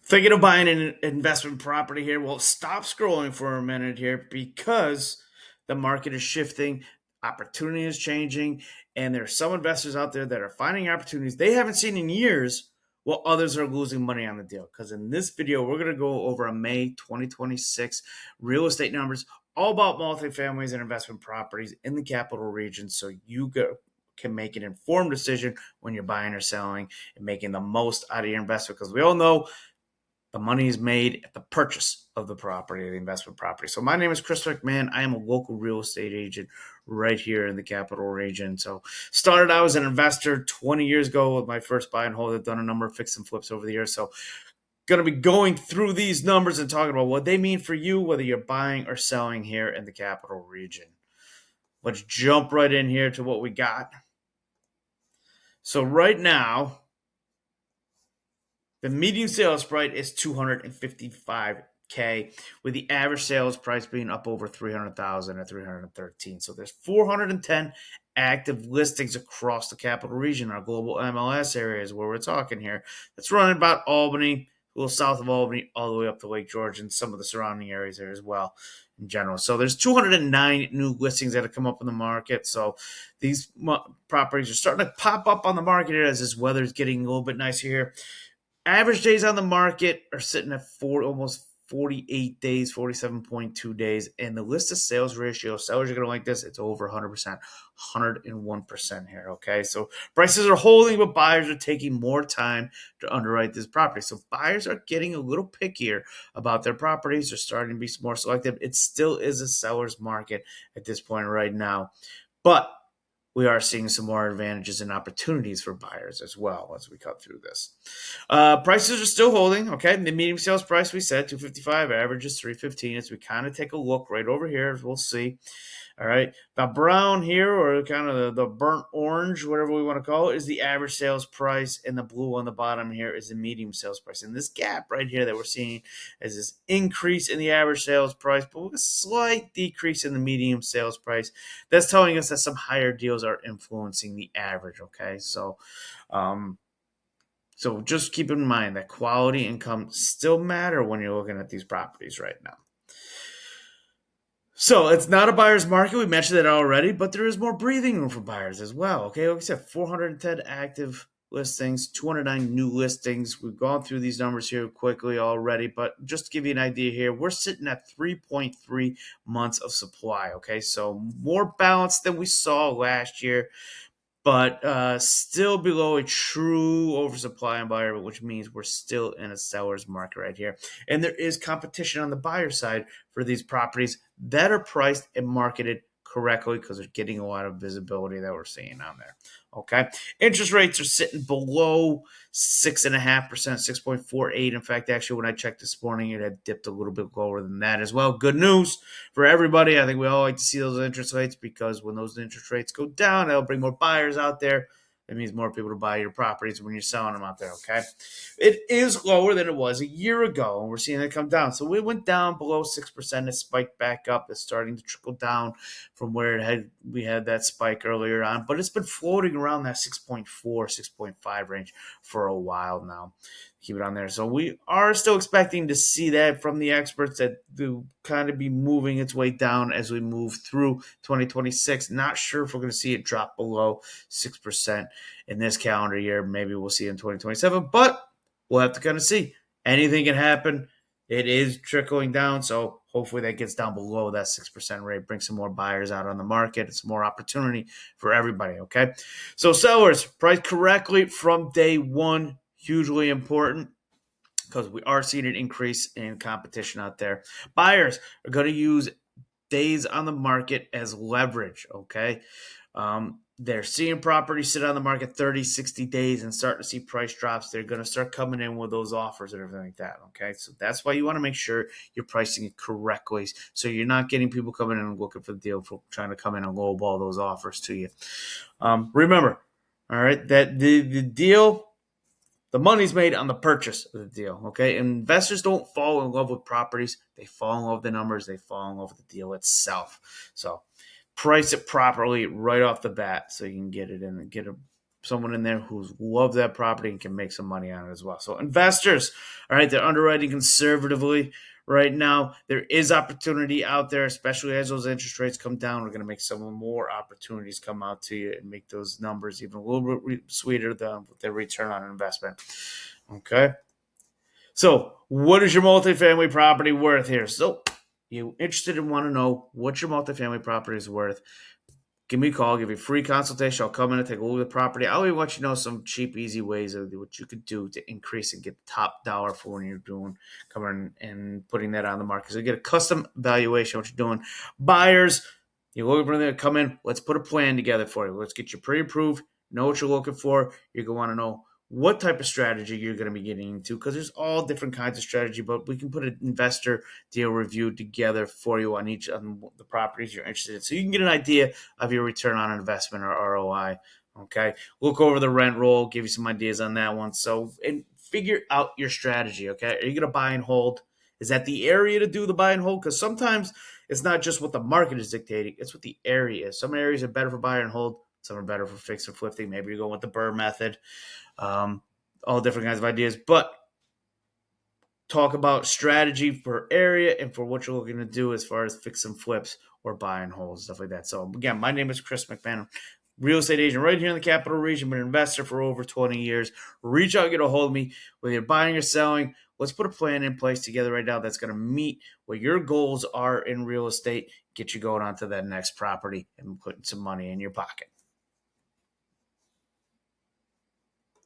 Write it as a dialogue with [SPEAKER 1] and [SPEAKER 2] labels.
[SPEAKER 1] Thinking of buying an investment property here? Well, stop scrolling for a minute here because the market is shifting, opportunity is changing, and there are some investors out there that are finding opportunities they haven't seen in years while others are losing money on the deal. Because in this video, we're going to go over a May 2026 real estate numbers, all about multifamilies and investment properties in the capital region so can make an informed decision when you're buying or selling and making the most out of your investment. Because we all know the money is made at the purchase of the property, the investment property. So my name is Chris McMahon. I am a local real estate agent right here in the capital region. So started out as an investor 20 years ago with my first buy and hold. I've done a number of fix and flips over the years. So going to be going through these numbers and talking about what they mean for you, whether you're buying or selling here in the capital region. Let's jump right in here to what we got. So right now, the median sales price is $255K, with the average sales price being up over $300,000 at $313. So there's 410 active listings across the capital region, our global MLS areas where we're talking here. That's running about Albany, a little south of Albany, all the way up to Lake George and some of the surrounding areas there as well in general. So there's 209 new listings that have come up in the market. So these properties are starting to pop up on the market here as this weather is getting a little bit nicer here. Average days on the market are sitting at almost 48 days, 47.2 days. And the list of sales ratio, sellers are going to like this, it's over 100%, 101% here, okay? So prices are holding, but buyers are taking more time to underwrite this property. So buyers are getting a little pickier about their properties. They're starting to be more selective. It still is a seller's market at this point right now. But we are seeing some more advantages and opportunities for buyers as well as we cut through this. Prices are still holding. Okay, the median sales price we said 255, average is 315. As we kind of take a look right over here, as we'll see. All right, now brown here, or kind of the burnt orange, whatever we want to call it, is the average sales price, and the blue on the bottom here is the median sales price. And this gap right here that we're seeing is this increase in the average sales price, but with a slight decrease in the median sales price. That's telling us that some higher deals are influencing the average. Okay, so just keep in mind that quality income still matter when you're looking at these properties right now. So it's not a buyer's market. We mentioned that already, but there is more breathing room for buyers as well. Okay, like I said, 410 active listings, 209 new listings. We've gone through these numbers here quickly already, but just to give you an idea here, we're sitting at 3.3 months of supply. Okay, so more balanced than we saw last year, but still below a true oversupply environment, which means we're still in a seller's market right here. And there is competition on the buyer side for these properties that are priced and marketed correctly because they're getting a lot of visibility that we're seeing on there. Okay. Interest rates are sitting below 6.5%, 6.48. In fact, actually, when I checked this morning, it had dipped a little bit lower than that as well. Good news for everybody. I think we all like to see those interest rates because when those interest rates go down, that'll bring more buyers out there. That means more people to buy your properties when you're selling them out there, okay? It is lower than it was a year ago, and we're seeing it come down. So we went down below 6%. It spiked back up. It's starting to trickle down from where we had that spike earlier on. But it's been floating around that 6.4, 6.5 range for a while now. Keep it on there. So we are still expecting to see that from the experts that do kind of be moving its way down as we move through 2026. Not sure if we're going to see it drop below 6% in this calendar year. Maybe we'll see it in 2027, but we'll have to kind of see. Anything can happen. It is trickling down, so hopefully that gets down below that 6% rate, bring some more buyers out on the market. It's more opportunity for everybody, okay? So sellers, price correctly from day one. Hugely important because we are seeing an increase in competition out there. Buyers are going to use days on the market as leverage, okay? They're seeing properties sit on the market 30, 60 days and starting to see price drops. They're going to start coming in with those offers and everything like that, okay? So that's why you want to make sure you're pricing it correctly so you're not getting people coming in and looking for the deal, for trying to come in and lowball those offers to you. Remember, all right, that the deal – the money's made on the purchase of the deal, okay? Investors don't fall in love with properties. They fall in love with the numbers. They fall in love with the deal itself. So price it properly right off the bat so you can get it in and get a someone in there who's loved that property and can make some money on it as well. So investors, all right, they're underwriting conservatively right now. There is opportunity out there, especially as those interest rates come down. We're going to make some more opportunities come out to you and make those numbers even a little bit sweeter than their return on investment. Okay. So what is your multifamily property worth here? So you interested and want to know what your multifamily property is worth? Give me a call, give you a free consultation. I'll come in and take a look at the property. I'll even let you know some cheap, easy ways of what you could do to increase and get top dollar for when you're doing coming and putting that on the market. So you get a custom valuation of what you're doing. Buyers, you look for them, come in. Let's put a plan together for you. Let's get you pre-approved. Know what you're looking for. You're going to want to know what type of strategy you're going to be getting into, because there's all different kinds of strategy, but we can put an investor deal review together for you on each of the properties you're interested in, so you can get an idea of your return on investment or ROI. Okay, look over the rent roll, give you some ideas on that one. So, and figure out your strategy. Okay, are you going to buy and hold? Is that the area to do the buy and hold? Because sometimes it's not just what the market is dictating; it's what the area is. Some areas are better for buy and hold. Some are better for fix and flipping. Maybe you're going with the BRRRR method. All different kinds of ideas, but talk about strategy for area and for what you're looking to do as far as fix and flips or buy and hold, stuff like that. So again, my name is Chris McMahon, real estate agent right here in the Capital Region, been an investor for over 20 years. Reach out, get a hold of me, whether you're buying or selling. Let's put a plan in place together right now that's going to meet what your goals are in real estate, get you going on to that next property and putting some money in your pocket.